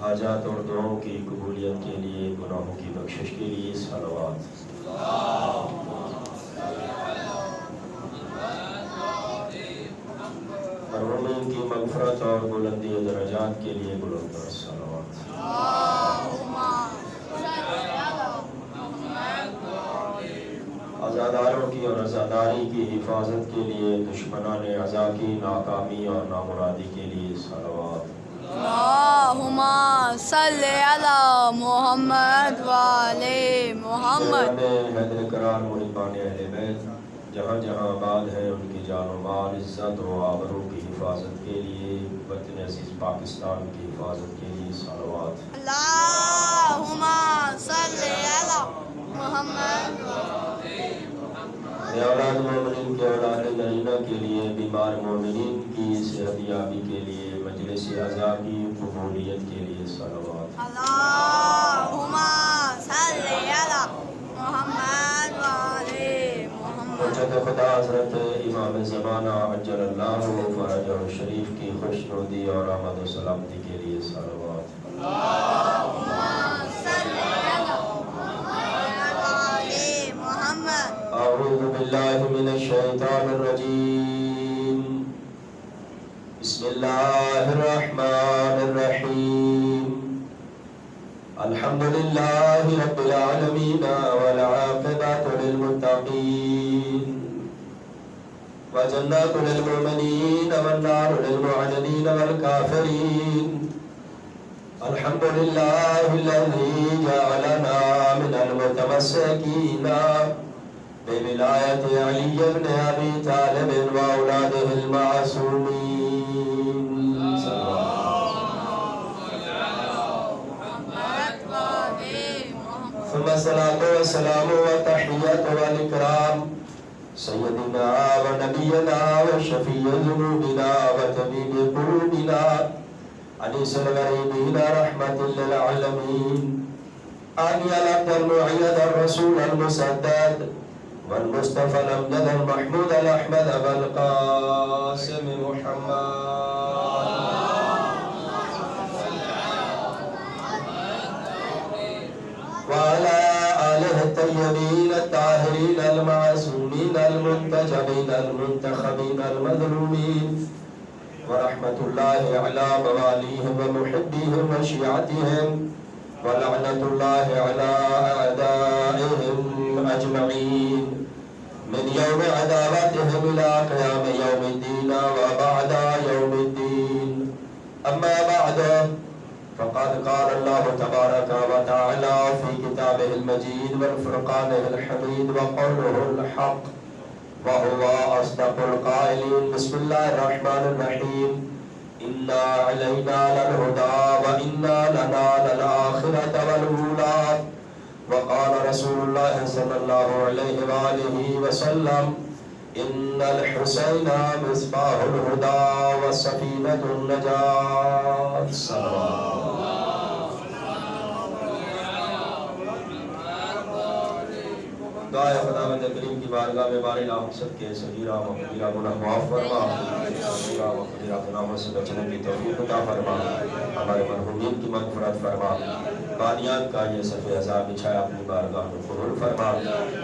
حاجات اور دعاؤں کی قبولیت کے لیے، گناہوں کی بخشش کے لیے صلوات۔ مرحومین کی مغفرت اور بلندی درجات کے لیے بلند صلوات۔ عزاداروں کی اور عزاداری کی حفاظت کے لیے، دشمنان عزا کی ناکامی اور نامرادی کے لیے صلوات۔ اللہم صلی علی محمد و علی محمد۔ حیدر کرار محبان اہل بیت جہاں جہاں آباد ہیں، ان کی جان و مال، عزت و آبرو کی حفاظت کے لیے، وطن عزیز پاکستان کی حفاظت کے لیے صلوات۔ اللہم صلی علی محمد و علی محمد۔ اولاد مومنین کے اولاد نرینہ کے لیے، بیمار مومنین کی صحت یابی کے لیے، مجلس عزا کی قبولیت کے لیے صلوات۔ اللہم صلی علی محمد و علی محمد۔ حجت خدا حضرت امام زمانہ عجل اللہ فرجہ الشریف کی خوشنودی اور آمد و سلامتی کے لیے صلوات۔ اللہم صلی علی محمد و علی محمد۔ اعوذ باللہ من الشیطان الرجیم، بسم اللہ الرحمن الرحیم، الحمدللہ رب العالمین والعاقبۃ للمتقین وجنات للمؤمنین والنار للمعتدین والکافرین، الحمدللہ الذی جعلنا من المتمسکین بولایت علی بن ابی طالب واولادہ المعصومین۔ ثم الصلاة والسلام والتحیات والاکرام سیدنا و نبینا و شفیع ذنوبنا و طبیب قلوبنا انیس الغریبین رحمت للعالمین، آنی العبد المعید الرسول المسدد والمصطفى الامجد المحمود الاحمد والقاسم محمد وعلى آله الطيبين الطاهرين المعصومين المنتجبين المنتخبين المظلومين، ورحمة الله على مواليهم ومحبيهم وشيعتهم، ولعنة الله على أعدائهم أجمعين من يوم عداوتهم إلى قيام يوم الدين وبعد يوم الدين. أما بعد، فقد قال الله تبارك وتعالى في كتابه المجيد والفرقانه الحميد وقوله الحق وهو أصدق القائلين، بسم الله الرحمن الرحيم، إنا علينا للهدى وإنا لنا للآخرة والأولى. وقال رسول الله صلى الله عليه وآله وسلم، إن الحسين مصباح الهدى وسفينة النجاة. دعائے خداوند کریم کی بارگاہ میں بار الہ سب کے صغیرہ و کبیرہ گناہ معاف فرما، صغیرہ و کبیرہ گناہوں سے بچنے کی توفیق عطا فرما، ہمارے مرحومین کی مغفرت فرما، قادیان کا یہ صف عذاب بچھایا اپنی بارگاہ میں قبول فرما،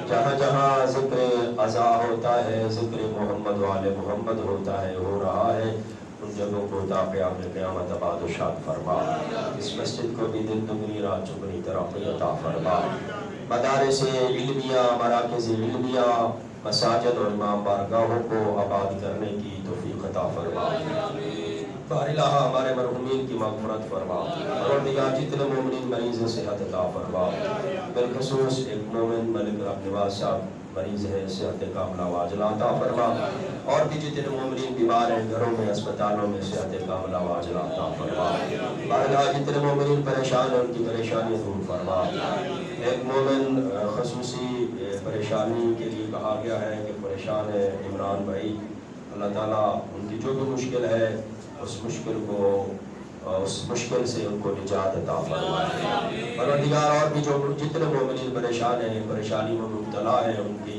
جہاں جہاں ذکر عزا ہوتا ہے، ذکر محمد و آل محمد ہوتا ہے، ہو رہا ہے، ان جگہوں کو تا قیام قیامت آباد و شاد فرما، اس مسجد کو بھی دن دگنی رات چگنی ترقی عطا فرما، مدارس علمیہ، مراکز علمیہ، مساجد اور امام بارگاہوں کو آباد کرنے کی توفیق عطا فرما، بار الہ ہمارے مرحومین کی مغفرت فرما، اور دیگر جتنے مومنین مریض صحت عطا فرما، بالخصوص ایک مومن ملک رب نواز صاحب مریض ہے، صحت کاملہ واجلہ عطا فرما، اور بھی جتنے مومنین بیمار ہیں گھروں میں اسپتالوں میں صحت کاملہ واجلہ عطا فرما، بارگاہ جتنے مومنین پریشان ہیں ان کی پریشانی دور فرما۔ ایک مومن خصوصی پریشانی کے لیے کہا گیا ہے کہ پریشان ہے عمران بھائی، اللہ تعالیٰ ان کی جو بھی مشکل ہے اس مشکل سے ان کو نجات عطا فرمائے، پروردگار اور بھی جو جتنے مومنین پریشان ہیں، پریشانی میں مبتلا ہیں، ان کی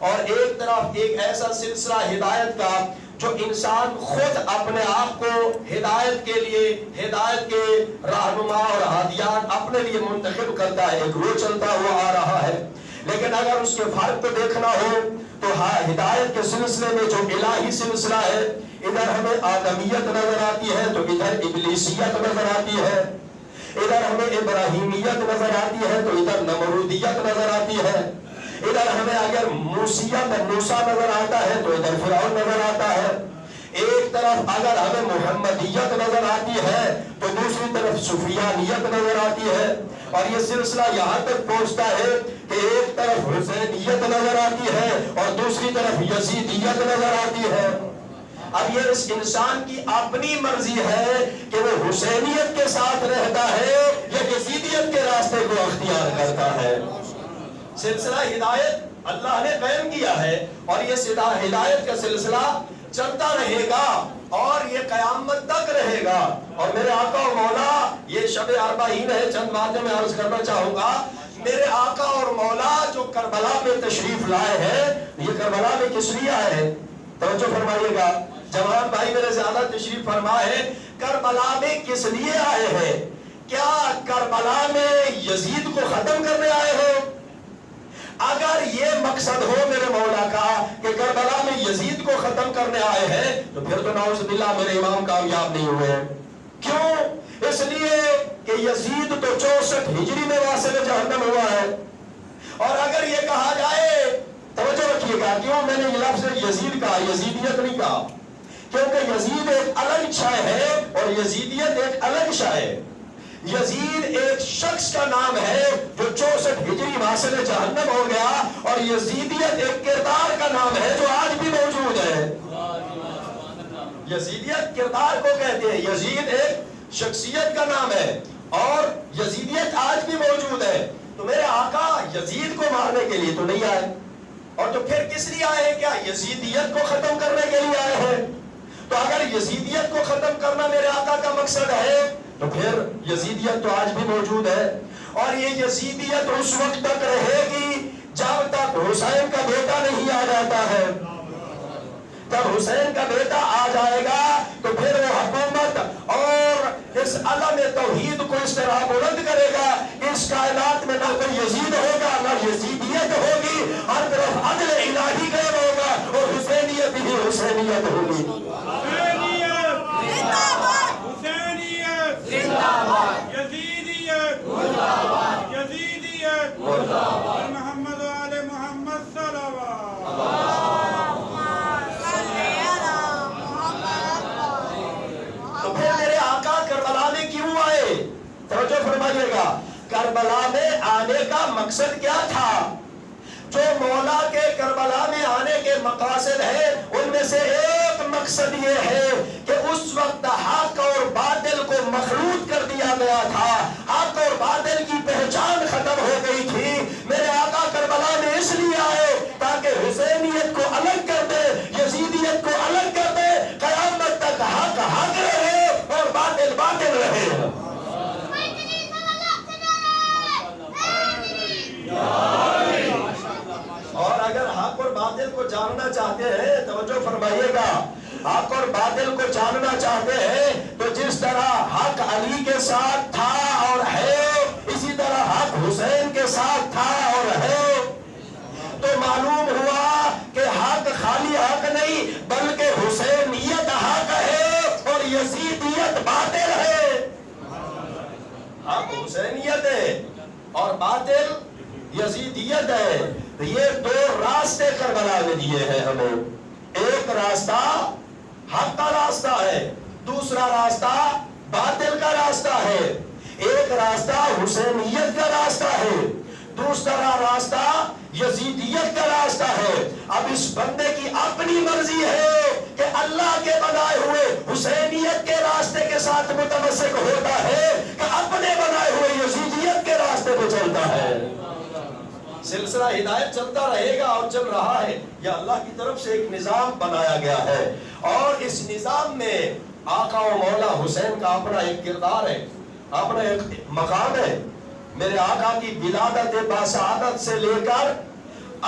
اور ایک طرف ایک ایسا سلسلہ ہدایت کا جو انسان خود اپنے آپ کو ہدایت کے لیے، ہدایت کے رہنما اور ہادیان اپنے لیے منتخب کرتا ہے، ایک روح چلتا ہوا آ رہا ہے۔ لیکن اگر اس کے فرق کو دیکھنا ہو تو ہدایت کے سلسلے میں جو الہی سلسلہ ہے، ادھر ہمیں آدمیت نظر آتی ہے تو ادھر ابلیسیت نظر آتی ہے، ادھر ہمیں ابراہیمیت نظر آتی ہے تو ادھر نمرودیت نظر آتی ہے، ادھر ہمیں اگر موسیت موسیٰ نظر آتا ہے تو ادھر فرعون نظر آتا ہے، ایک طرف اگر ہمیں محمدیت نظر آتی ہے تو دوسری طرف سفیانیت نظر آتی ہے، اور یہ سلسلہ یہاں تک پہنچتا ہے کہ ایک طرف حسینیت نظر آتی ہے اور دوسری طرف یزیدیت نظر آتی ہے۔ اب یہ اس انسان کی اپنی مرضی ہے کہ وہ حسینیت کے ساتھ رہتا ہے یا یزیدیت کے راستے کو اختیار کرتا ہے۔ سلسلہ ہدایت اللہ نے قائم کیا ہے اور یہ ہدایت کا سلسلہ چلتا رہے گا اور یہ قیامت تک رہے گا۔ اور میرے آقا اور مولا، یہ شب اربعین ہے، چند باتیں میں عرض کرنا چاہوں گا۔ میرے آقا اور مولا جو کربلا میں تشریف لائے ہیں، یہ کربلا میں کس لیے آئے ہیں؟ توجہ فرمائیے گا، جوان بھائی میرے زیادہ تشریف فرما ہے، کربلا میں کس لیے آئے ہیں؟ کیا کربلا میں یزید کو ختم کرنے آئے ہیں؟ اگر یہ مقصد ہو میرے مولا کا کہ کربلا میں یزید کو ختم کرنے آئے ہیں تو پھر تو نعوذ باللہ میرے امام کامیاب نہیں ہوئے۔ کیوں؟ اس لیے کہ یزید تو 64 ہجری میں واصل جہنم ہوا ہے، اور اگر یہ کہا جائے، توجہ رکھیے گا، کیوں میں نے یہ لفظ یزید کہا، یزیدیت نہیں کہا، کیونکہ یزید ایک الگ شے ہے اور یزیدیت ایک الگ شے ہے۔ یزید ایک شخص کا نام ہے جو 64 ہجری واصل جہنم ہو گیا، اور یزیدیت ایک کردار کا نام ہے جو آج بھی موجود ہے۔ یزیدیت کردار کو کہتے ہیں، یزید ایک شخصیت کا نام ہے اور یزیدیت آج بھی موجود ہے۔ تو میرے آقا یزید کو مارنے کے لیے تو نہیں آئے، اور تو پھر کس لیے آئے ہیں؟ کیا یزیدیت کو ختم کرنے کے لیے آئے ہیں؟ تو اگر یزیدیت کو ختم کرنا میرے آقا کا مقصد ہے تو پھر یزیدیت تو آج بھی موجود ہے، اور یہ یزیدیت اس وقت تک رہے گی جب تک حسین کا بیٹا نہیں آ جاتا ہے۔ جب حسین کا بیٹا آ جائے گا تو پھر وہ حکومت اور اس علم توحید کو اس طرح بلند کرے گا کہ اس کائنات میں نہ کوئی یزید ہوگا نہ یزیدیت ہوگی، ہر طرف عدل الہی قائم ہوگا اور حسینیت ہی حسینیت ہوگی۔ محمد آل محمد صلوات۔ تو پھر میرے آقا کربلا میں کیوں آئے؟ توجہ فرمائیے گا، کربلا میں آنے کا مقصد کیا تھا؟ جو مولا کے کربلا میں آنے کے مقاصد ہیں ان میں سے ایک مقصد یہ ہے کہ اس وقت حق اور باطل کو مخلوط کر دیا گیا تھا، حق اور باطل کی پہچان ختم ہو گئی تھی۔ میرے آقا کربلا میں اس لیے آئے تاکہ حسینیت کو الگ کر دے، یزیدیت کو الگ کر دے، قیامت تک حق حق رہے اور باطل باطل رہے۔ اور اگر حق اور باطل کو جاننا چاہتے ہیں، توجہ فرمائیے گا، حق اور باطل کو جاننا چاہتے ہیں تو جس طرح حق علی کے ساتھ تھا اور ہے، اسی طرح حق حسین کے ساتھ تھا اور ہے، تو معلوم ہوا کہ حق خالی حق نہیں بلکہ حسینیت حق ہے اور یزیدیت باطل ہے۔ حق حسینیت ہے اور باطل یزیدیت ہے۔ یہ دو راستے کربلا میں دیے ہیں ہمیں، ایک راستہ حق کا راستہ ہے، دوسرا راستہ باطل کا راستہ ہے، ایک راستہ حسینیت کا راستہ ہے، دوسرا راستہ یزیدیت کا راستہ ہے۔ اب اس بندے کی اپنی مرضی ہے کہ اللہ کے بنائے ہوئے حسینیت کے راستے کے ساتھ متمسک ہوتا ہے کہ اپنے بنائے ہوئے یزیدیت کے راستے پہ چلتا ہے۔ سلسلہ ہدایت چلتا رہے گا اور چل رہا ہے، یہ اللہ کی طرف سے ایک نظام بنایا گیا ہے، اور اس نظام میں آقا و مولا حسین کا اپنا ایک کردار ہے، اپنا ایک مقام ہے۔ میرے آقا کی ولادت باسعادت سے لے کر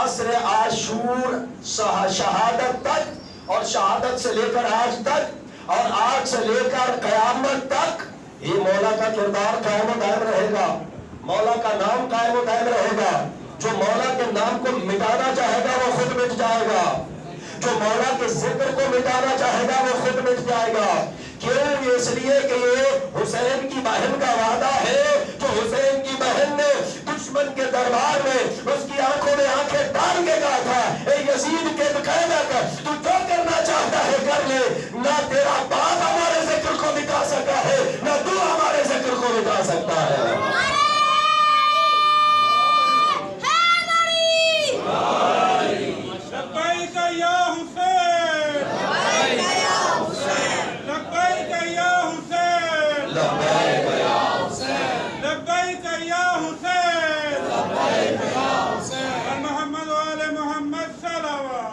عصر عاشور شہادت تک اور شہادت سے لے کر آج تک اور آج سے لے کر قیامت تک یہ مولا کا کردار قائم و دائم رہے گا، مولا کا نام قائم و دائم رہے گا۔ جو مولا کے نام کو مٹانا چاہے گا وہ خود مٹ جائے گا، جو مولا کے ذکر کو مٹانا چاہے گا وہ خود مٹ جائے گا۔ کیوں؟ اس لیے کہ یہ حسین کی بہن کا وعدہ ہے، جو حسین کی بہن نے دشمن کے دربار میں اس کی آنکھوں میں آنکھیں ڈال کے کہا تھا، اے یزید کے قیادت تو جو کرنا چاہتا ہے کر لے، نہ تیرا باپ ہمارے ذکر کو مٹا سکا ہے، نہ تو ہمارے ذکر کو مٹا سکتا ہے۔ لبیک یا حسین، لبیک یا حسین، لبیک یا حسین، لبیک یا حسین، اور محمد و آل محمد صلوات۔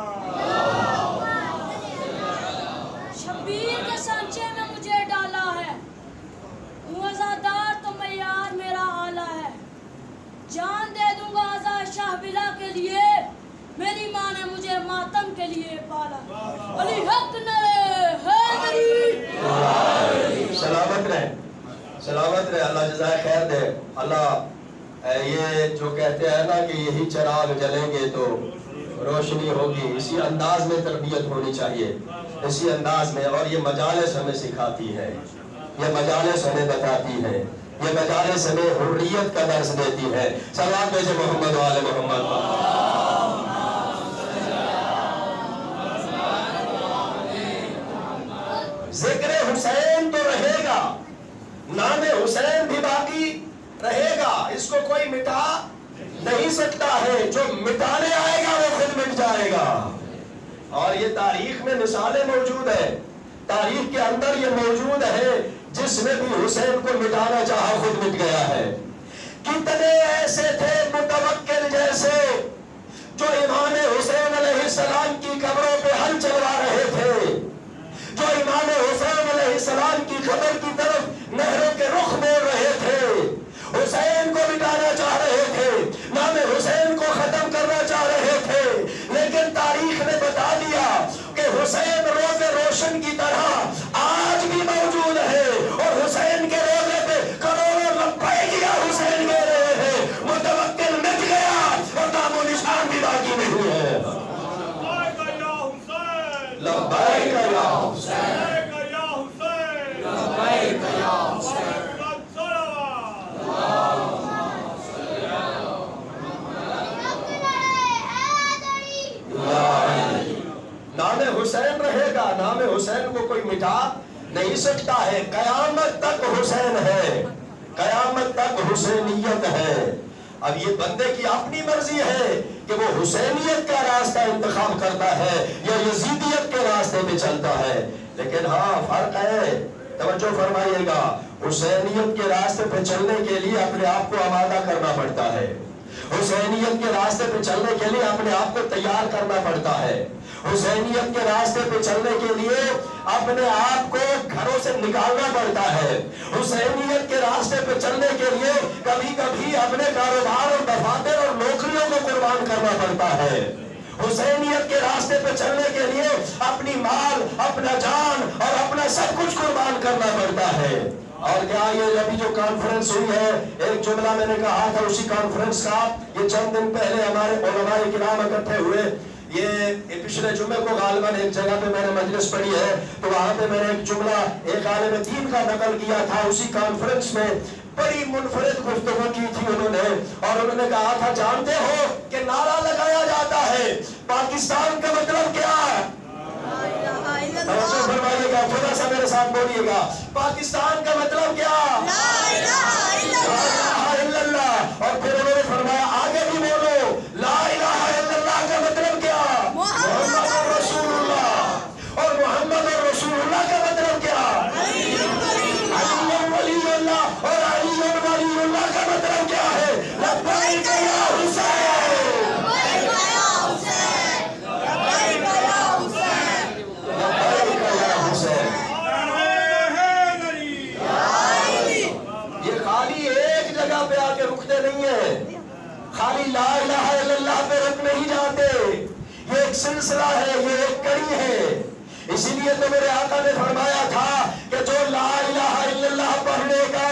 شبیر کے سانچے میں مجھے ڈالا ہے، ہوں عزادار تو معیار میرا آلہ ہے، جان دے دوں گا آزا شاہ بلا کے لیے، میری ماں نے مجھے ماتم کے لیے پالا۔ علی حق نعرہ حیدری۔ سلامت رہے، سلامت رہے، اللہ جزائے خیر دے۔ اللہ یہ جو کہتے ہیں نا کہ یہی چراغ جلیں گے تو روشنی ہوگی، اسی انداز میں تربیت ہونی چاہیے، اسی انداز میں۔ اور یہ مجالس ہمیں سکھاتی ہے، یہ مجالس ہمیں بتاتی ہے، یہ مجالس ہمیں حریت کا درس دیتی ہے۔ صلوات بھیجے محمد و آل محمد۔ ذکر حسین تو رہے گا، نام حسین بھی باقی رہے گا، اس کو کوئی مٹا نہیں سکتا ہے، جو مٹانے آئے گا وہ خود مٹ جائے گا۔ اور یہ تاریخ میں مثالیں موجود ہیں، تاریخ کے اندر یہ موجود ہے، جس نے بھی حسین کو مٹانا چاہا خود مٹ گیا ہے۔ کتنے ایسے تھے متوکل جیسے جو امام حسین علیہ السلام کی قبروں پہ ہل چلوا رہے تھے، جو امام حسین علیہ السلام کی قبر کی طرف نہروں کے رخ موڑ رہے تھے، حسین کو مٹانا چاہ رہے تھے، نام حسین کو ختم کرنا چاہ رہے تھے، لیکن تاریخ نے بتا دیا کہ حسین روز روشن کی طرح آج بھی موجود ہے، اور حسین کے روزے پہ کروڑوں لبیک یا حسین کہہ رہے ہیں۔ متوکل مٹ گیا اور نام و نشان بھی باقی نہیں ہے۔ لبیک یا حسین، لبیک یا حسین۔ نام حسین رہے گا، نام حسین کو کوئی مٹا نہیں سکتا ہے، قیامت تک حسین ہے، قیامت تک حسینیت ہے۔ اب یہ بندے کی اپنی مرضی ہے کہ وہ حسینیت کا راستہ انتخاب کرتا ہے یا یزیدیت کے راستے پہ چلتا ہے، لیکن ہاں فرق ہے، توجہ فرمائیے گا۔ حسینیت کے راستے پہ چلنے کے لیے اپنے آپ کو آمادہ کرنا پڑتا ہے، حسینیت کے راستے پہ چلنے کے لیے اپنے آپ کو تیار کرنا پڑتا ہے، حسینیت کے راستے پہ چلنے کے لیے اپنے آپ کو گھروں سے نکالنا پڑتا ہے، حسینیت کے راستے پہ چلنے کے لیے کبھی کبھی اپنے کاروبار اور دفاتر اور نوکریوں کو قربان کرنا پڑتا ہے، حسینیت کے راستے پہ چلنے کے لیے اپنی مال، اپنا جان اور اپنا سب کچھ قربان کرنا پڑتا ہے۔ اور کیا یہ ابھی جو کانفرنس ہوئی ہے، ایک جملہ میں نے کہا تھا اسی کانفرنس کا، یہ چند دن پہلے ہمارے علماء کرام اکٹھے ہوئے، یہ پچھلے جمعے کو غالباً ایک جگہ پہ میں نے مجلس پڑھی ہے، تو وہاں پہ میں نے ایک جملہ ایک عالم دین کا نقل کیا تھا، اسی کانفرنس میں بڑی منفرد گفتگو کی تھی انہوں نے، اور انہوں نے کہا تھا جانتے ہو کہ نعرہ لگایا جاتا ہے پاکستان کا مطلب کیا ہے؟ توجہ فرمائیے گا، تھوڑا سا میرے ساتھ بولیے گا، پاکستان کا مطلب کیا؟ لا الہ الا اللہ۔ اور پھر انہوں نے فرمایا آگے بھی بولو، لا الہ الا اللہ کا مطلب کیا؟ محمد رسول اللہ۔ اور محمد رسول اللہ کا مطلب کیا؟ علی ولی اللہ۔ اور علی ولی اللہ کا مطلب کیا ہے؟ لبیک یا حسین، لبیک یا حسین، لبیک یا حسین، لبیک یا حسین۔ یہ خالی ایک جگہ پہ آ کے رکتے نہیں ہیں، سلسلہ ہے، یہ ایک کڑی ہے۔ اسی لیے تو میرے آقا نے فرمایا تھا کہ جو لا الہ الا اللہ پڑھنے گا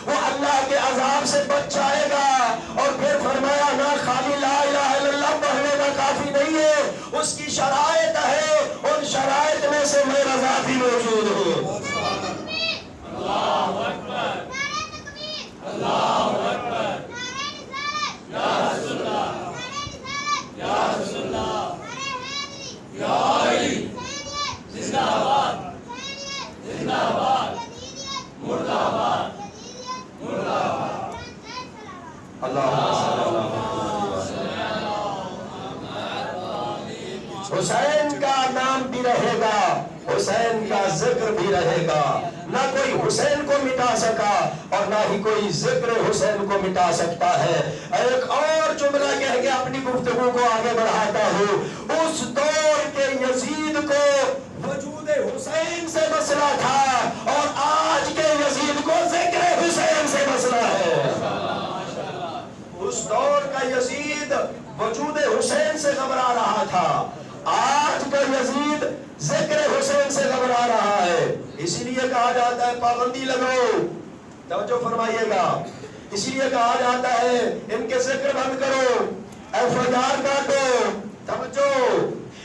وہ اللہ کے عذاب سے بچ جائے گا۔ اور پھر فرمایا نہ خالی لا الہ الا اللہ پڑھنے کا کافی نہیں ہے، اس کی شرائط ہے، ان شرائط میں سے میرا ذات ہی موجود ہوں۔ اللہ اکبر، اللہ اکبر، یا رسول اللہ، یا رسول اللہ، یا علی، زندہ آباد، زندہ آباد، مردہ آباد، مردہ آباد۔ اللہم صلی اللہ علیہ وسلم۔ حسین کا نام بھی رہے گا، حسین کا ذکر بھی رہے گا، نہ کوئی حسین کو مٹا سکا اور نہ ہی کوئی ذکر حسین کو مٹا سکتا ہے۔ ایک اور جملہ کہہ کے اپنی گفتگو کو آگے بڑھاتا ہوں، اس دور کے یزید کو وجود حسین سے مسئلہ تھا اور آج کے یزید کو ذکر حسین سے مسئلہ ہے۔ اس دور کا یزید وجود حسین سے گھبرا رہا تھا، آج کا یزید ذکر حسین سے گھبرا رہا ہے۔ اسی لیے کہا جاتا ہے پابندی لگاؤ، توجہ فرمائیے گا، اسی لیے کہا جاتا ہے ان کے ذکر بند کرو، FIR کاٹو، توجہ،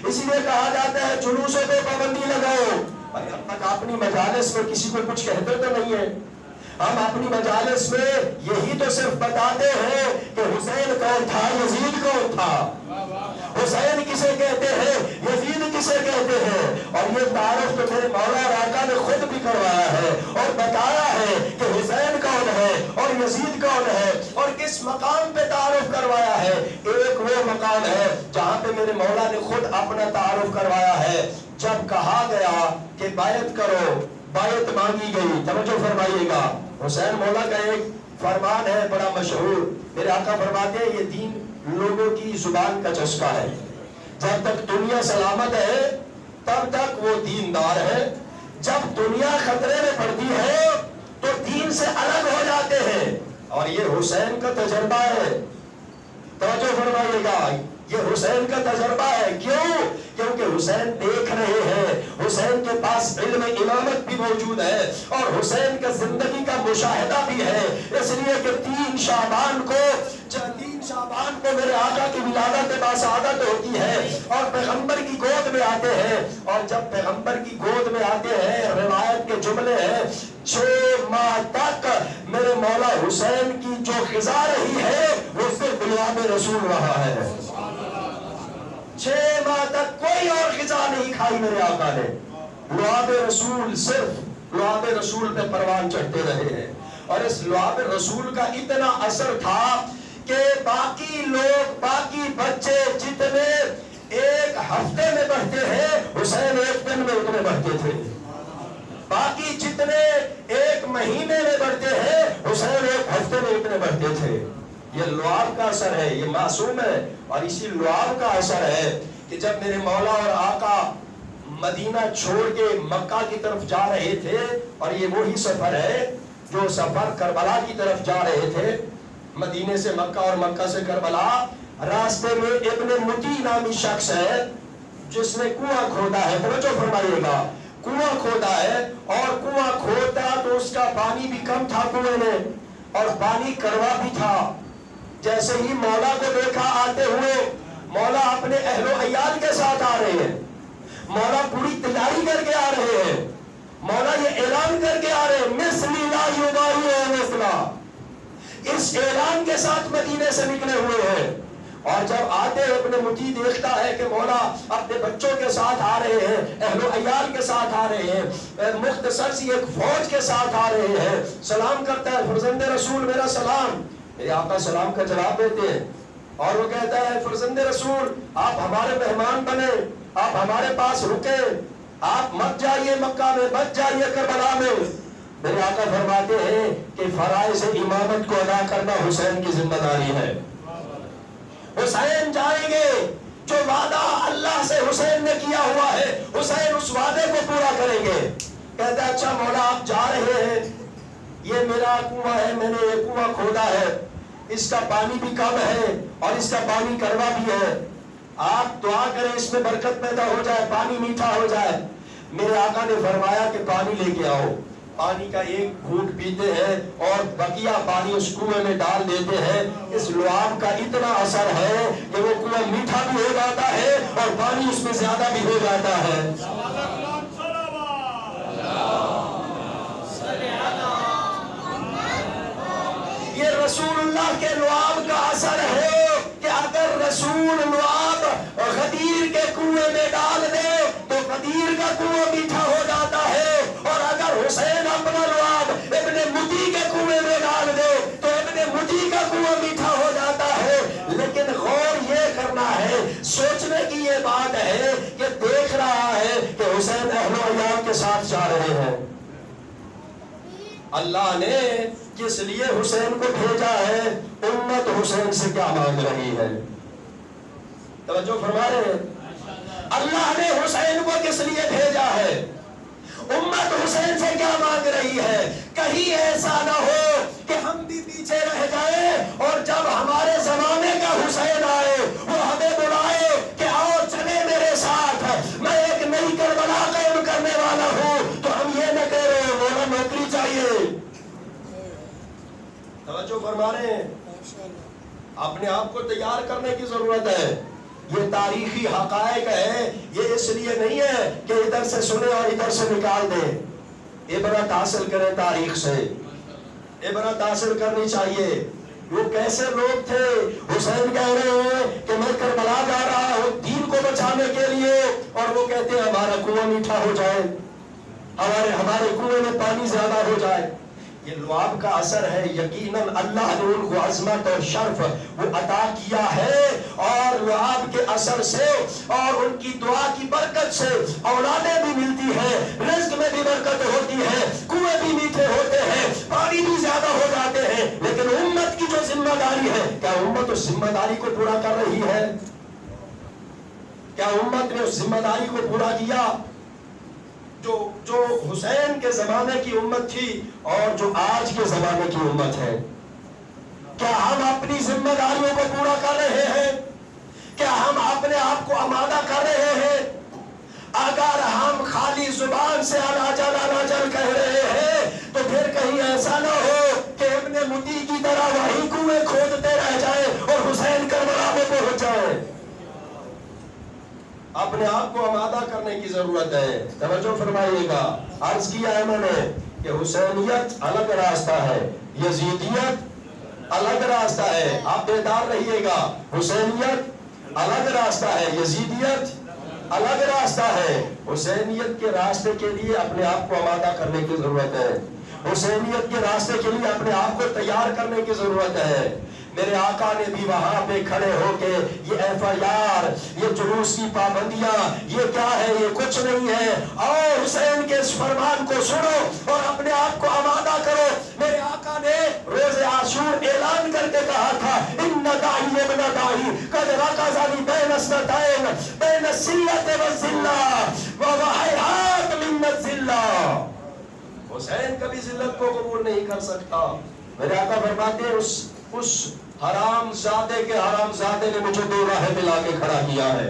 اسی لیے کہا جاتا ہے جلوسوں پہ پابندی لگاؤ۔ بھائی ہم تک اپنی مجالس میں کسی کو کچھ کہتے تو نہیں ہے، ہم اپنی مجالس میں یہی تو صرف بتاتے ہیں کہ حسین کون تھا، یزید کون تھا، حسین کسے کہتے ہیں، یزید کسے کہتے ہیں۔ اور یہ تعارف تو میرے مولا اور آقا نے خود بھی کروایا ہے اور بتایا ہے کہ حسین کون ہے اور یزید کون ہے اور کس مقام پہ تعارف کروایا ہے۔ ایک وہ مقام ہے جہاں پہ میرے مولا نے خود اپنا تعارف کروایا ہے، جب کہا گیا کہ بیعت کرو، بیعت مانگی گئی، توجہ فرمائیے گا۔ حسین مولا کا ایک فرمان ہے بڑا مشہور، میرے آقا فرماتے ہیں یہ دین لوگوں کی زبان کا چسکا ہے، جب تک دنیا سلامت ہے تب تک وہ دیندار ہے، جب دنیا خطرے میں پڑتی ہے تو دین سے الگ ہو جاتے ہیں۔ اور یہ حسین کا تجربہ ہے، توجہ فرمائیے گا، یہ حسین کا تجربہ ہے۔ کیوں؟ کیونکہ حسین دیکھ رہے ہیں، حسین کے پاس علم امامت بھی موجود ہے اور حسین کے زندگی کا مشاہدہ بھی ہے۔ اس لیے کہ 3 شعبان کو میرے آقا کی ولادت باسعادت ہوتی ہے اور پیغمبر کی گود میں آتے ہیں، اور جب پیغمبر کی گود میں آتے ہیں روایت کے جملے ہیں 6 ماہ تک میرے مولا حسین کی جو غذا رہی ہے وہ صرف لعاب رسول رہا ہے۔ 6 ماہ تک کوئی اور غذا نہیں کھائی میرے آقا نے، لعاب رسول، صرف لعاب رسول پہ پروان چڑھتے رہے ہیں۔ اور اس لعاب رسول کا اتنا اثر تھا کہ باقی لوگ، باقی بچے جتنے ایک ہفتے میں بڑھتے ہیں حسین ایک دن میں اتنے بڑھتے تھے، باقی جتنے ایک مہینے میں بڑھتے ہیں حسین ایک ہفتے میں اتنے بڑھتے تھے۔ یہ لعاب کا اثر ہے، یہ معصوم ہے، اور اسی لعاب کا اثر ہے کہ جب میرے مولا اور آقا مدینہ چھوڑ کے مکہ کی طرف جا رہے تھے، اور یہ وہی سفر ہے جو سفر کربلا کی طرف جا رہے تھے، مدینے سے مکہ اور مکہ سے کربلا، راستے میں ابن متی نامی شخص ہے جس نے کنواں کھودا ہے، توجہ فرمائیے گا، کنواں کھودا ہے، اور کنواں کھودا تو اس کا پانی بھی کم تھا کنویں میں اور پانی کڑوا بھی تھا۔ جیسے ہی مولا کو دیکھا آتے ہوئے، مولا اپنے اہل و عیال کے ساتھ آ رہے ہیں، مولا پوری تیاری کر کے آ رہے ہیں، مولا یہ اعلان کر کے آ رہے ہیں مثلی لا یباہی مثلا، اس اعلان کے ساتھ مدینے سے نکلے ہوئے ہیں۔ اور جب آتے ابن متی دیکھتا ہے کہ مولا اپنے بچوں کے ساتھ آ رہے ہیں، اہل و عیال کے ساتھ آ رہے ہیں، مختصر سی ایک فوج کے ساتھ آ رہے ہیں، سلام کرتا ہے، فرزند رسول میرا سلام۔ میرے آقا سلام کا جواب دیتے ہیں اور وہ کہتا ہے فرزند رسول آپ ہمارے مہمان بنے، آپ ہمارے پاس رکے، آپ مت جائیے مکہ میں، مت جائیے کربلا میں۔ میرے آقا فرماتے ہیں کہ فرائض امامت کو ادا کرنا حسین کی ذمہ داری ہے، حسین جائیں گے، جو وعدہ اللہ سے حسین نے کیا ہوا ہے حسین اس وعدے کو پورا کریں گے۔ کہتا ہے اچھا مولا آپ جا رہے ہیں، یہ میرا کنواں ہے، میں نے یہ کنواں کھودا ہے، اس کا پانی بھی کم ہے اور اس کا پانی کڑوا بھی ہے، آپ دعا کریں اس میں برکت پیدا ہو جائے، پانی میٹھا ہو جائے۔ میرے آقا نے فرمایا کہ پانی لے کے آؤ، پانی کا ایک گھونٹ پیتے ہیں اور بقیہ پانی اس کنویں میں ڈال دیتے ہیں۔ اس لعاب کا اتنا اثر ہے کہ وہ کنواں میٹھا بھی ہو جاتا ہے اور پانی اس میں زیادہ بھی ہو جاتا ہے۔ یہ رسول اللہ کے لعاب کا اثر ہے کہ اگر رسول لعاب غدیر کے کنویں میں ڈال دے تو غدیر کا کنواں میٹھا ہو جاتا ہے، اور اگر حسین اپنا لعاب ابن متی کے کنویں میں ڈال دے تو ابن متی کا کنواں میٹھا ہو جاتا ہے۔ لیکن غور یہ کرنا ہے، سوچنے کی یہ بات ہے کہ دیکھ رہا ہے کہ حسین اہل و عیال کے ساتھ جا رہے ہیں۔ اللہ نے کس لیے حسین کو بھیجا ہے؟ امت حسین سے کیا مانگ رہی ہے؟ توجہ فرما رہے ہیں؟ اللہ نے حسین کو کس لیے بھیجا ہے؟ امت حسین سے کیا مانگ رہی ہے؟ کہیں ایسا نہ ہو کہ ہم بھی پیچھے رہ جائیں اور جب ہمارے زمانے کا حسین آئے وہ ہمیں بلائے کہ آؤ چلے میرے ساتھ، میں ایک نئی کربلا قائم کرنے والا ہوں، تو ہم یہ نہ کہہ رہے مولا نوکری چاہیے۔ توجہ فرما رہے ہیں؟ اپنے آپ کو تیار کرنے کی ضرورت ہے۔ یہ تاریخی حقائق ہے، یہ اس لیے نہیں ہے کہ ادھر سے سنے اور ادھر سے نکال دیں۔ عبرت حاصل کریں تاریخ سے، عبرت حاصل کرنی چاہیے۔ وہ کیسے لوگ تھے؟ حسین کہہ رہے ہیں کہ میں کربلا جا رہا ہوں دین کو بچانے کے لیے، اور وہ کہتے ہیں ہمارا کنواں میٹھا ہو جائے، ہمارے کنویں میں پانی زیادہ ہو جائے۔ یہ لعاب کا اثر ہے۔ یقیناً اللہ نے ان کو عظمت اور شرف وہ عطا کیا ہے، اور لعاب کے اثر سے اور ان کی دعا کی برکت سے اولادیں بھی ملتی ہیں، رزق میں بھی برکت ہوتی ہے، کنویں بھی میٹھے ہوتے ہیں، پانی بھی زیادہ ہو جاتے ہیں۔ لیکن امت کی جو ذمہ داری ہے، کیا امت اس ذمہ داری کو پورا کر رہی ہے؟ کیا امت نے اس ذمہ داری کو پورا کیا؟ جو حسین کے زمانے کی امت تھی اور جو آج کے زمانے کی امت ہے، کیا ہم اپنی ذمہ داریوں کو پورا کر رہے ہیں؟ کیا ہم اپنے آپ کو آمادہ کر رہے ہیں؟ اگر ہم خالی زبان سے الاجل الاجل کہہ رہے ہیں تو پھر کہیں ایسا نہ ہو کہ ابن متی کی طرح وہی کنویں کھودتے رہ جائے اور حسین کربلا میں پہنچ جائے۔ اپنے آپ کو آمادہ کرنے کی ضرورت ہے۔ توجہ فرمائیے گا۔ عرض کیا ہے میں نے کہ حسینیت الگ راستہ ہے، یزیدیت الگ راستہ ہے۔ آپ بیدار رہیے گا۔ حسینیت الگ راستہ ہے، یزیدیت الگ راستہ ہے۔ حسینیت کے راستے کے لیے اپنے آپ کو آمادہ کرنے کی ضرورت ہے، حسینیت کے راستے کے لیے اپنے آپ کو تیار کرنے کی ضرورت ہے۔ میرے آقا نے بھی وہاں پہ کھڑے ہو کے یہ ایف آئی آر، یہ جلوس کی پابندیاں، یہ کیا ہے؟ یہ کچھ نہیں ہے۔ آؤ حسین کے اس فرمان کو سنو اور اپنے آپ کو آمادہ کرو۔ میرے آقا نے روز عاشور اعلان کر کے کہا تھا ان داعی ابن داعی قد رکزنی بین اثنتین بین الذلۃ والذلہ وحیات من الذلہ۔ حسین کبھی ذلت کو قبول نہیں کر سکتا۔ میرے آقا فرماتے ہیں اس حرام زادے کے حرام زادے نے مجھے دو راہیں ملا کے کھڑا کیا ہے۔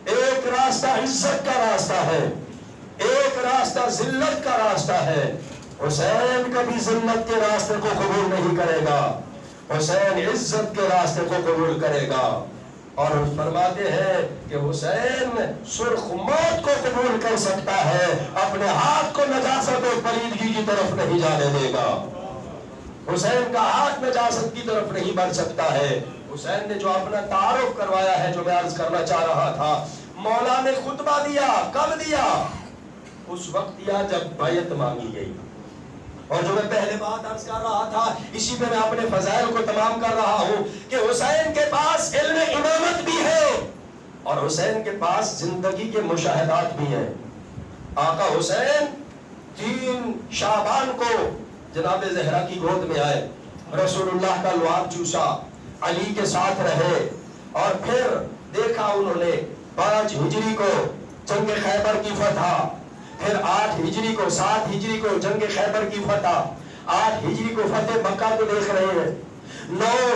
ایک راستہ عزت کا راستہ ہے، ایک راستہ ذلت کا راستہ ہے۔ حسین کبھی ذلت کے راستے کو قبول نہیں کرے گا، حسین عزت کے راستے کو قبول کرے گا۔ اور فرماتے ہیں کہ حسین سرخ موت کو قبول کر سکتا ہے، اپنے ہاتھ کو نجاست اور پلیدگی کی طرف نہیں جانے دے گا۔ حسین کا ہاتھ نجاست کی طرف نہیں بڑھ سکتا ہے۔ حسین نے جو اپنا تعارف کروایا ہے، جو میں عرض کرنا چاہ رہا تھا، مولا نے خطبہ دیا، کب دیا؟ اس وقت دیا جب بیعت مانگی گئی۔ اور جو میں پہلے بات عرض کر رہا تھا، اسی پہ میں اپنے فضائل کو تمام کر رہا ہوں کہ حسین کے پاس علم امامت بھی ہے اور حسین کے پاس زندگی کے مشاہدات بھی ہیں۔ آقا حسین 3 شعبان کو جناب زہرا کی گود میں آئے، رسول اللہ کا لعاب چوسا، علی کے ساتھ رہے، اور پھر دیکھا انہوں نے 5 ہجری کو جنگ خیبر کی فتح، پھر 8 ہجری کو 7 ہجری کو جنگ خیبر کی فتح، 8 ہجری کو فتح مکہ کو دیکھ رہے ہیں، 9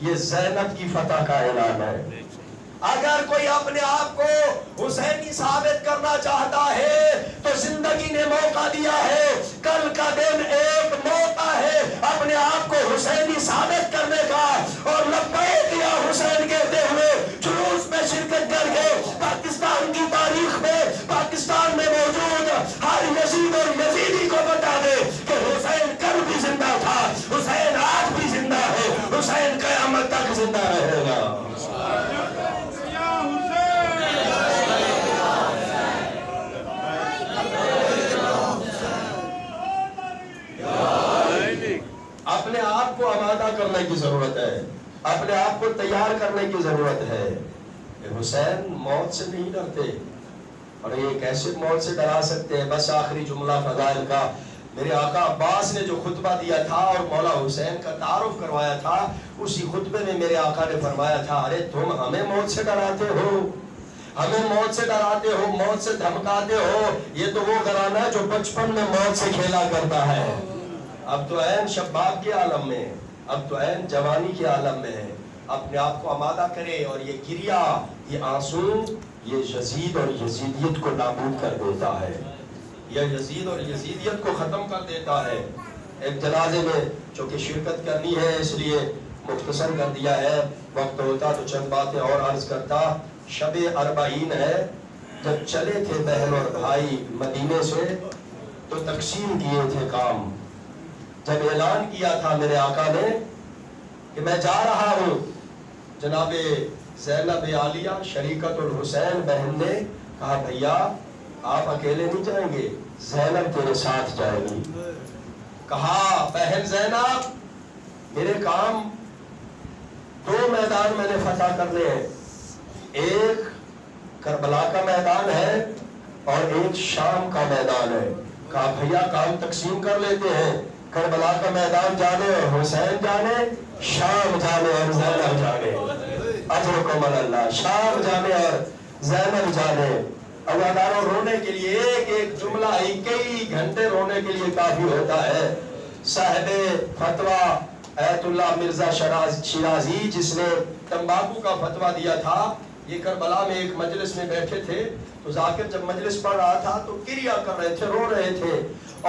یہ زینب کی فتح کا اعلان ہے۔ اگر کوئی اپنے آپ کو حسینی ثابت کرنا چاہتا ہے تو زندگی نے موقع دیا ہے، کل کا دن ایک موقع ہے اپنے آپ کو حسینی ثابت کرنے کا، اور لبیک یا حسین کہتے ہوئے جلوس میں شرکت کر کے پاکستان کی تاریخ میں، پاکستان میں موجود ہر یزید اور یزیدی کو بتا دے کہ حسین کل بھی زندہ تھا، حسین آج بھی زندہ ہے، حسین قیامت تک زندہ رہے گا۔ اپنے آپ کو آمادہ کرنے کی ضرورت ہے، اپنے آپ کو تیار کرنے کی ضرورت ہے۔ حسین موت سے نہیں ڈرتے، اور یہ کیسے موت سے ڈرا سکتے ہیں؟ بس آخری جملہ فضائل کا، میرے آقا عباس نے جو خطبہ دیا تھا اور مولا حسین کا تعارف کروایا تھا، اسی خطبے میں میرے آقا نے فرمایا تھا، ارے تم ہمیں موت سے ڈراتے ہو، ہمیں موت سے ڈراتے ہو، موت سے دھمکاتے ہو، یہ تو وہ گھرانہ ہے جو بچپن میں موت سے کھیلا کرتا ہے، اب تو عین شباب کے عالم میں، اب تو عین جوانی کے عالم میں ہے۔ اپنے آپ کو آمادہ کرے، اور یہ گریا، یہ آنسو، یہ یزید اور یزیدیت کو نابود کر دیتا ہے، یہ یزید اور یزیدیت کو ختم کر دیتا ہے۔ ایک جنازے میں چونکہ شرکت کرنی ہے اس لیے مختصر کر دیا ہے، وقت ہوتا تو چند باتیں اور عرض کرتا۔ شب اربعین ہے، جب چلے تھے بہن اور بھائی مدینے سے تو تقسیم کیے تھے کام، جب اعلان کیا تھا میرے آقا نے کہ میں جا رہا ہوں، جناب زینب عالیہ شریکت الحسین بہن نے کہا بھیا آپ اکیلے نہیں جائیں گے، زینب تیرے ساتھ جائے گی۔ کہا بہن زینب میرے کام دو میدان میں نے فتح کرنے ہیں، ایک کربلا کا میدان ہے اور ایک شام کا میدان ہے۔ کہا بھیا کام تقسیم کر لیتے ہیں، کربلا کا میدان جانے اور حسین جانے، شام جانے اور زینب جانے، اجرکم اللہ، شام جانے اور زینب جانے۔ عزاداروں رونے کے لیے ایک ایک جملہ ہی کئی گھنٹے رونے کے لیے کافی ہوتا ہے۔ صاحب فتویٰ ایت اللہ مرزا شیرازی جس نے تمباکو کا فتویٰ دیا تھا، یہ کربلا میں ایک مجلس میں بیٹھے تھے، تو ذاکر جب مجلس پڑھ رہا تھا تو گریہ کر رہے تھے، رو رہے تھے،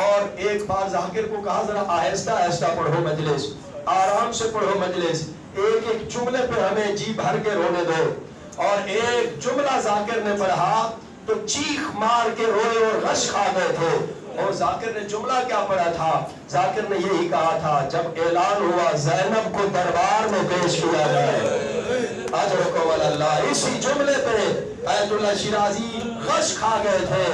اور ایک بار ذاکر کو کہا ذرا آہستہ آہستہ پڑھو مجلس، آرام سے پڑھو مجلس، ایک ایک جملے پہ ہمیں جی بھر کے رونے دو۔ اور ایک جملہ ذاکر نے پڑھا تو چیخ مار کے روئے اور غش کھا گئے تھے۔ اور ذاکر نے جملہ کیا پڑھا تھا؟ ذاکر نے یہی کہا تھا جب اعلان ہوا زینب کو دربار میں پیش کیا جائے، اجرکم اللہ، اسی جملے پہ ایت اللہ شیرازی غش کھا گئے تھے،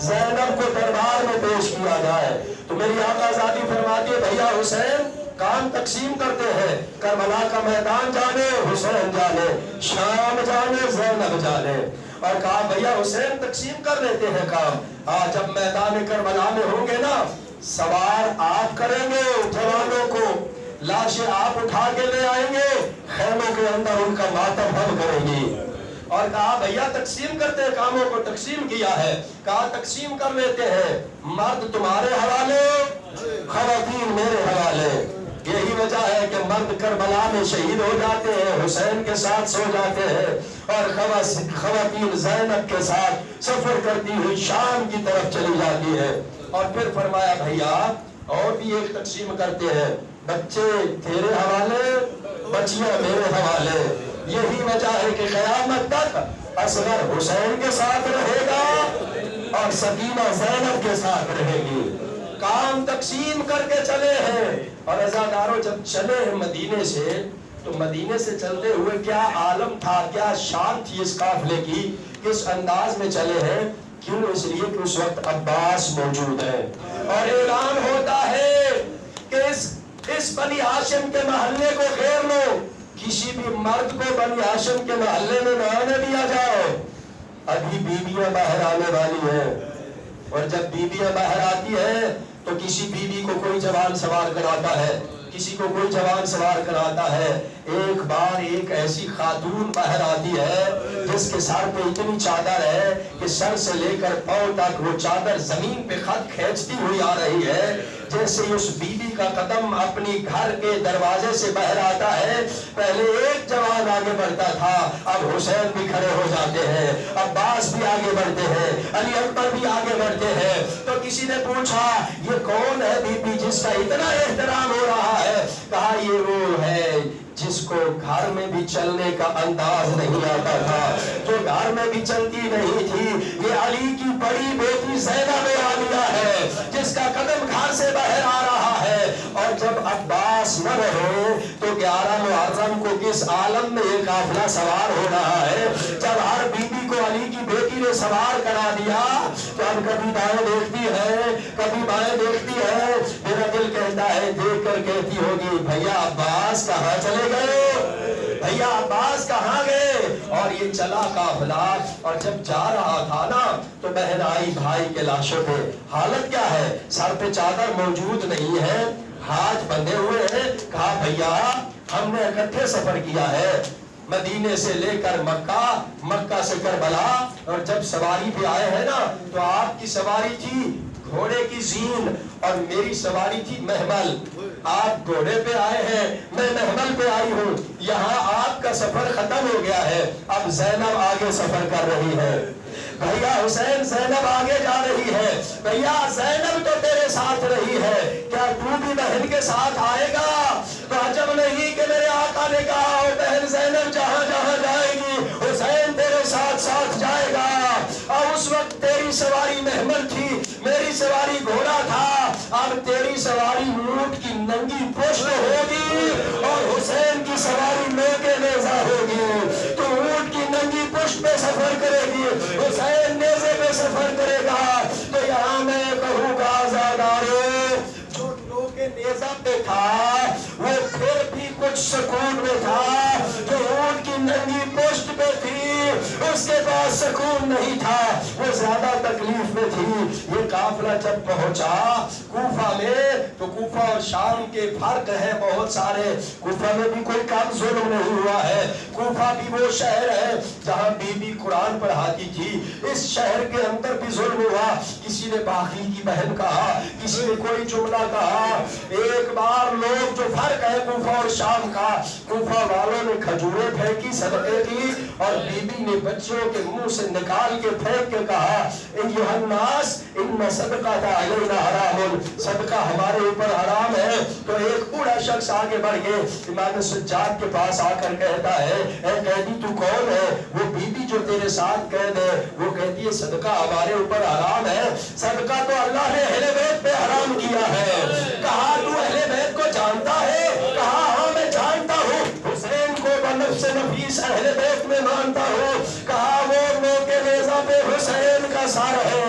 زینب کو دربار میں پیش کیا جائے۔ تو میری آقا ذاتی فرماتی ہے بھیا حسین کام تقسیم کرتے ہیں، کربلا کا میدان جانے حسین جانے، شام جانے زینب جانے، اور کہا بھیا حسین تقسیم کر لیتے ہیں کام، جب میدان کربلا میں ہوں گے نا سوار آپ کریں گے جوانوں کو، لاشیں آپ اٹھا کے لے آئیں گے، خیموں کے اندر ان کا ماتم ہم کریں گے۔ اور کہا بھیا تقسیم کرتے ہیں، کاموں کو تقسیم کیا ہے، کہا تقسیم کر لیتے ہیں، مرد تمہارے حوالے خواتین میرے حوالے۔ یہی وجہ ہے کہ مرد کربلا میں شہید ہو جاتے ہیں، حسین کے ساتھ سو جاتے ہیں، اور خواتین زینب کے ساتھ سفر کرتی ہوئی شام کی طرف چلی جاتی ہے۔ اور پھر فرمایا بھیا اور بھی ایک تقسیم کرتے ہیں، بچے تیرے حوالے بچیاں میرے حوالے۔ یہی وجہ ہے کہ قیامت تک اصغر حسین کے ساتھ رہے گا اور سکینہ زینب کے ساتھ رہے گی۔ کام تقسیم کر کے چلے ہیں، اور عزاداروں جب چلے ہیں مدینے سے تو مدینے سے چلتے ہوئے کیا عالم تھا، کیا شان تھی اس قافلے کی، کس انداز میں چلے ہیں؟ کیوں؟ اس لیے کہ اس وقت عباس موجود ہے، اور اعلان ہوتا ہے کہ اس بنی ہاشم کے محلے کو گھیر لو، کسی بھی مرد کو بنی ہاشم کے محلے میں نہ آنے دیا جائے۔ ابھی بیویاں باہر آنے والی ہیں، اور جب بیویاں باہر آتی ہیں تو کسی بیوی کو کوئی جوان سوار کراتا ہے، کسی کو کوئی جوان سوار کراتا ہے. ایک بار ایک ایسی خاتون باہر آتی ہے جس کے سر پہ اتنی چادر ہے کہ سر سے لے کر پاؤں تک وہ چادر زمین پہ خط کھینچتی ہوئی آ رہی ہے. جیسے اس بی بی کا قدم اپنی گھر کے دروازے سے باہر آتا ہے، پہلے ایک جوان آگے بڑھتا تھا، اب حسین بھی کھڑے ہو جاتے ہیں، عباس بھی آگے بڑھتے ہیں، علی اکبر بھی آگے بڑھتے ہیں. تو کسی نے پوچھا یہ کون ہے بی بی جس کا اتنا احترام ہو رہا ہے؟ کہا یہ وہ ہے جس کو گھر میں بھی چلنے کا انداز نہیں آتا تھا، جو گھر میں بھی چلتی نہیں تھی. یہ علی کی بڑی بیٹی زینب عالیہ ہے جس کا قدم گھر سے باہر آ رہا ہے. اور جب عباس نہ رہے تو 11 محرم کو کس عالم میں یہ قافلہ سوار ہو رہا ہے؟ جب ہر بی بی کو علی کی بیٹی نے سوار کرا دیا تو اب کبھی دائیں دیکھتی ہے کبھی بائیں دیکھتی ہے. میرا دل کہتا ہے دیکھ کر کہتی ہوگی بھیا عباس کہاں چلے گئے، بھیا عباس کہاں گئے؟ اور یہ چلا قافلہ، اور جب جا رہا تھا نا تو بہن آئی بھائی کے لاشوں پہ. حالت کیا ہے؟ سر پہ چادر موجود نہیں ہے، ہاتھ بندھے ہوئے ہیں. کہا بھیا ہم نے اکٹھے سفر کیا ہے، مدینے سے لے کر مکہ، مکہ سے کربلا، اور جب سواری پہ آئے ہیں نا تو آپ کی سواری تھی گھوڑے کی زین اور میری سواری تھی محمل. آپ گھوڑے پہ آئے ہیں، میں محمل پہ آئی ہوں. یہاں آپ کا سفر ختم ہو گیا ہے، اب زینب آگے سفر کر رہی ہے. بھیا حسین زینب آگے جا رہی ہے. بھیا زینب تو تیرے ساتھ رہی ہے، کیا تو بھی بہن کے ساتھ آئے گا؟ تو عجب نہیں کہ میرے آقا نے کہا او بہن زینب جہاں جہاں جائے گی حسین تیرے ساتھ ساتھ جائے گا. اور اس وقت تیری سواری محمل تھی، میری سواری گھوڑا تھا، اب تیری سواری اونٹ کی ننگی پشت ہوگی اور حسین کی سواری میکے نیزہ ہوگی. تو اونٹ کی ننگی پشت پہ سفر کرے گی، حسین نیزے پہ سفر کرے گا. تو یہاں میں کہوں گا آزادارو، جو لوگ کے نیزہ پہ تھا وہ پھر بھی کچھ سکون میں تھا، جو اونٹ کی ننگی پشت پہ تھی اس کے پاس سکون نہیں تھا، وہ زیادہ تکلیف میں تھی. یہ قافلہ جب پہنچا کوفہ میں تو کوفہ اور شام کے فرق ہیں بہت سارے. کوفہ میں بھی کوئی کم ظلم نہیں ہوا ہے، کوفہ بھی وہ شہر ہے جہاں بی بی قرآن پڑھاتی تھی. اس شہر کے اندر بھی ظلم ہوا، کسی نے باقی کی بہن کہا، کسی نے کوئی جملہ کہا. ایک بار لوگ جو فرق ہے کوفہ اور شام کا، کوفہ والوں نے کھجوریں پھینکی صدقے کی اور بی بی نے بچوں کے منہ سے نکال کے پھینک کے کہا ایھا الناس ان صدقۃ علینا حرام، صدقہ ہمارے اوپر حرام ہے. تو ایک بوڑھا شخص آگے بڑھ کے امام سجاد کے پاس آ کر کہتا ہے اے قیدی تو کون ہے؟ وہ بی بی جو تیرے ساتھ قید ہے وہ کہتی ہے صدقہ ہمارے اوپر حرام ہے، صدقہ تو اللہ نے اہل بیت پہ حرام کیا ہے. کہا تو اہل بیت کو جانتا ہے؟ کہا ہاں میں جانتا ہوں، حسین کو بنفس نفیس اہل بیت میں مانتا ہوں. کہا وہ موقع نیزہ پہ حسین کا سر ہے،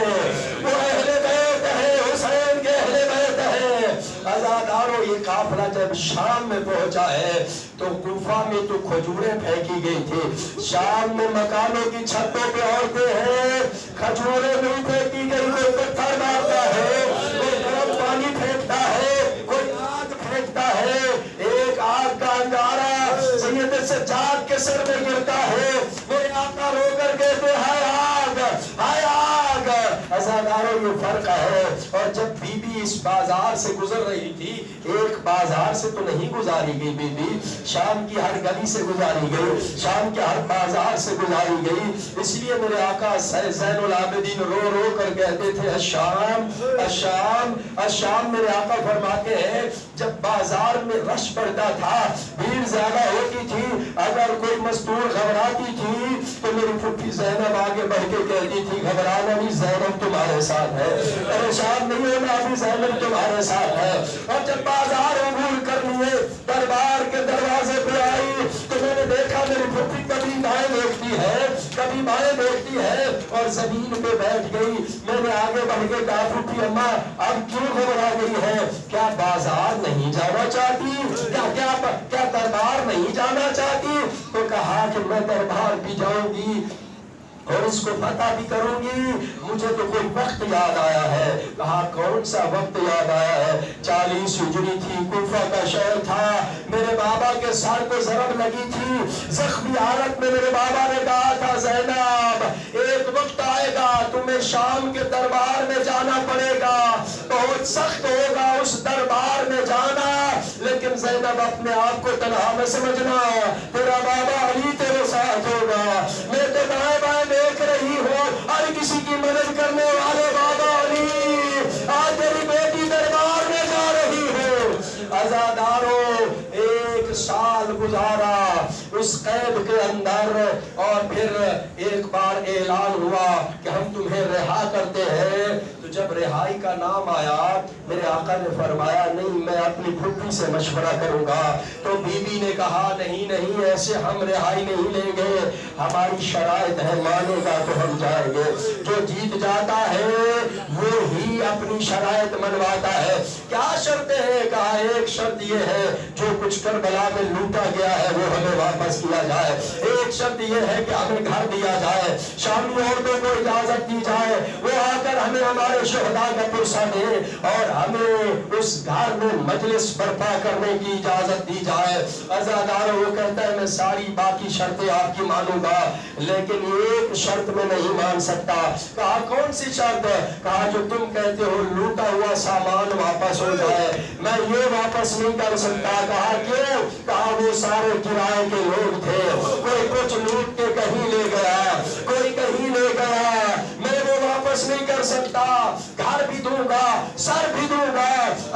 وہ اہل بیت ہے، حسین کے اہل بیت ہے. عزادارو یہ قافلہ جب شام میں پہنچا ہے تو کوفہ میں تو کھجوریں پھینکی گئی تھی، شام میں مکانوں کی چھتوں پہ عورتیں ہیں، کھجوریں نہیں پھینکی گئی، کوئی پتھر مارتا ہے، کوئی گرم پانی پھینکتا ہے، کوئی آگ پھینکتا ہے. ایک آگ کا انگارہ سید سجاد کے سر میں گرتا ہے، میرے آقا رو کر کہتے ہائے آگ، ہائے آگ. عزادارو یہ فرق ہے. اور جب بی بی اس بازار سے گزر رہی تھی، ایک بازار سے تو نہیں گزاری گئی بی بی، شام کی ہر گلی سے گزاری گئی، شام کے ہر بازار سے گزاری گئی. اس لیے میرے آقا زین العابدین رو رو کر کہتے تھے الشام الشام الشام. میرے آقا فرماتے ہیں جب بازار میں رش بڑھتا تھا، بھیڑ زیادہ ہوتی تھی، اگر کوئی مستور گھبراتی تھی تو میری پھپھی زینب آگے بڑھ کے کہتی تھی گھبرانا نہیں، زینب تمہارے ساتھ ہے، پریشان نہیں ہونا، ابھی زینب تمہارے ساتھ ہے. اور جب بازار عبور کر لیے دربار کے دروازے پہ آئی تو میں نے دیکھا میری پھپھی کبھی دائیں دیکھتی ہے کبھی بائیں دیکھتی ہے اور زمین پہ بیٹھ گئی. میں نے آگے بڑھ کے کہا پھپھی اماں اب کیوں گھبرا گئی ہے؟ کیا بازار نہیں جانا چاہتی؟ کیا دربار نہیں جانا چاہتی؟ تو کہا کہ میں دربار بھی جاؤں گی اور اس کو فتح بھی کروں گی. مجھے تو کوئی وقت یاد آیا ہے. کہا کون سا وقت یاد آیا ہے؟ 40 ہجری تھی، کوفہ کا شہر تھا. میرے بابا کے سر کو ضرب لگی تھی. زخمی حالت میں میرے بابا نے کہا تھا زینب ایک وقت آئے گا تمہیں شام کے دربار میں جانا پڑے گا، بہت سخت ہوگا اس دربار میں جانا، لیکن زینب اپنے آپ کو تنہا میں سمجھنا، تیرا بابا علی تیرے ساتھ ہوگا. میں تو دائیں بائیں دیکھ رہی ہوں ہر کسی کی مدد کرنے والے بابا علی، آج تیری بیٹی دربار میں جا رہی ہو. عزادارو 1 سال گزارا اس قید کے اندر، اور پھر ایک بار اعلان ہوا کہ ہم تمہیں رہا کرتے ہیں. تو جب رہائی کا نام آیا میرے آقا نے فرمایا نہیں میں اپنی پھوپھی سے مشورہ کروں گا. تو بی بی نے کہا نہیں نہیں ایسے ہم رہائی نہیں لیں گے، ہماری شرائط ہے، مانے گا تو ہم جائیں گے. جو جیت جاتا ہے وہ ہی اپنی شرائط منواتا ہے. کیا شرطیں ہیں؟ کہا ایک شرط یہ ہے جو کچھ کربلا میں لوٹا گیا ہے وہ ہمیں واپس کیا جائے. ایک شرط یہ ہے کہ ہمیں گھر دیا جائے، شامی عورتوں کو اجازت دی جائے وہ آ کر ہمیں ہمارے شہداء کا پرسہ دے، اور ہمیں اس گھر میں مجلس برپا کرنے کی اجازت دی جائے. عزادارو وہ کہتا ہے میں ساری باقی شرطیں آپ کی مانوں گا لیکن ایک شرط میں نہیں مان سکتا. کہا کون سی شرط؟ کہا جو تم کہتے ہو لوٹا ہوا سامان واپس ہو جائے، میں یہ واپس نہیں کر سکتا. کہا کیوں؟ کہا وہ سارے کرائے کے لوگ تھے، کوئی کچھ لوٹ کے کہیں لے گیا، کوئی کہیں لے گیا، میں وہ واپس نہیں کر سکتا. گھر بھی دوں گا، سر بھی دوں گا.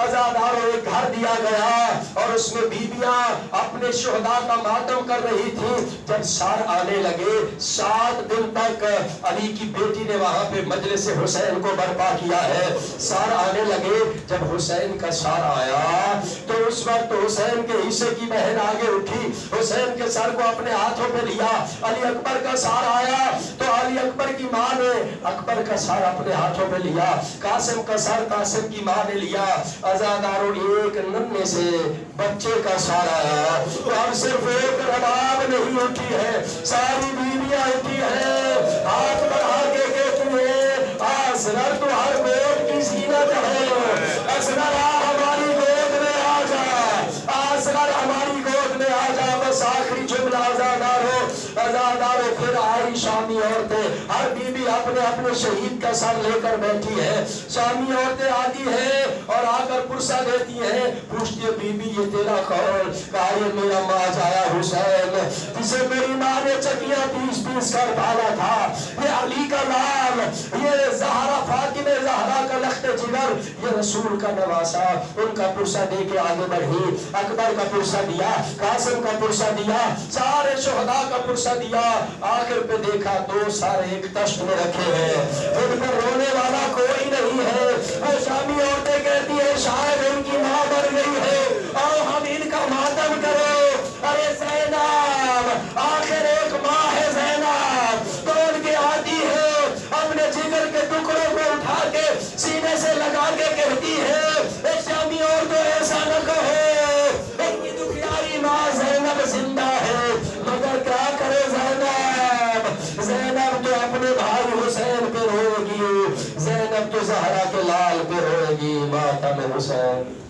عزادارو ایک گھر دیا گیا اور اس میں بیویاں اپنے شہداء کا ماتم کر رہی تھی. جب سار آنے لگے 7 دن تک علی کی بیٹی نے وہاں پہ مجلس حسین کو برپا کیا ہے. سار آنے لگے، جب حسین کا سار آیا تو اس وقت حسین کے حصے کی بہن آگے اٹھی، حسین کے سر کو اپنے ہاتھوں پہ لیا. علی اکبر کا سار آیا تو علی اکبر کی ماں نے اکبر کا سار اپنے ہاتھوں پہ لیا، قاسم کا سر قاسم کی ماں نے لیا. عزادارو ایک ننھے سے بچے کا سار آیا تو اب صرف ایک رباب نہیں اٹھی ہے، ساری بیویاں اٹھی ہے، ہاتھ بڑھا کے کہتی ہے اسرار تو ہر گود کی زینت ہے، اسرار ہماری گود میں آ جا، اسرار ہماری گود میں آ جا. بس آخری جملہ عزادارو پھر آئی شامی عورتیں، ہر بیوی اپنے اپنے شہید کا سر لے کر بیٹھی ہے. شامی عورتیں آتی ہیں اور آ کر پرسہ دیتی ہیں، پوچھتی ہے بی بی یہ تیرا کون؟ کہا یہ میرا ماں آیا حسین جسے میری ماں نے چکیاں پیس کر ڈالا تھا، یہ علی کا لال، یہ زہرا فاطمہ زہرا کا لخت جگر، یہ رسول کا نواسا. ان کا پرسہ دے کے آگے بڑھی، اکبر کا پرسہ دیا، قاسم کا پرسہ دیا، سارے شہداء کا پرسہ دیا. آخر پہ دیکھا 2 سار ایک تشت میں رکھے ہیں، ان پر رونے والا کوئی نہیں ہے. وہ شامی عورتیں کہتی ہیں شاید ان کی ماں مر گئی ہے، آؤ ہم ان کا ماتم کرو. ارے زینب آخر ایک ماں ہے، زینب توڑ کے آتی ہے، اپنے جگر کے ٹکڑوں کو اٹھا کے سینے سے لگا کے کہتی ہے اے شامی عورتوں ایسا نہ کہو، ان کی دکھیاری ماں زینب زندہ ہے، مگر کیا کرے زینب، زینب تو اپنے بھائی حسین پہ روئے گی، زینب تو زہرا کے لال پہ روئے گی. ماتم حسین.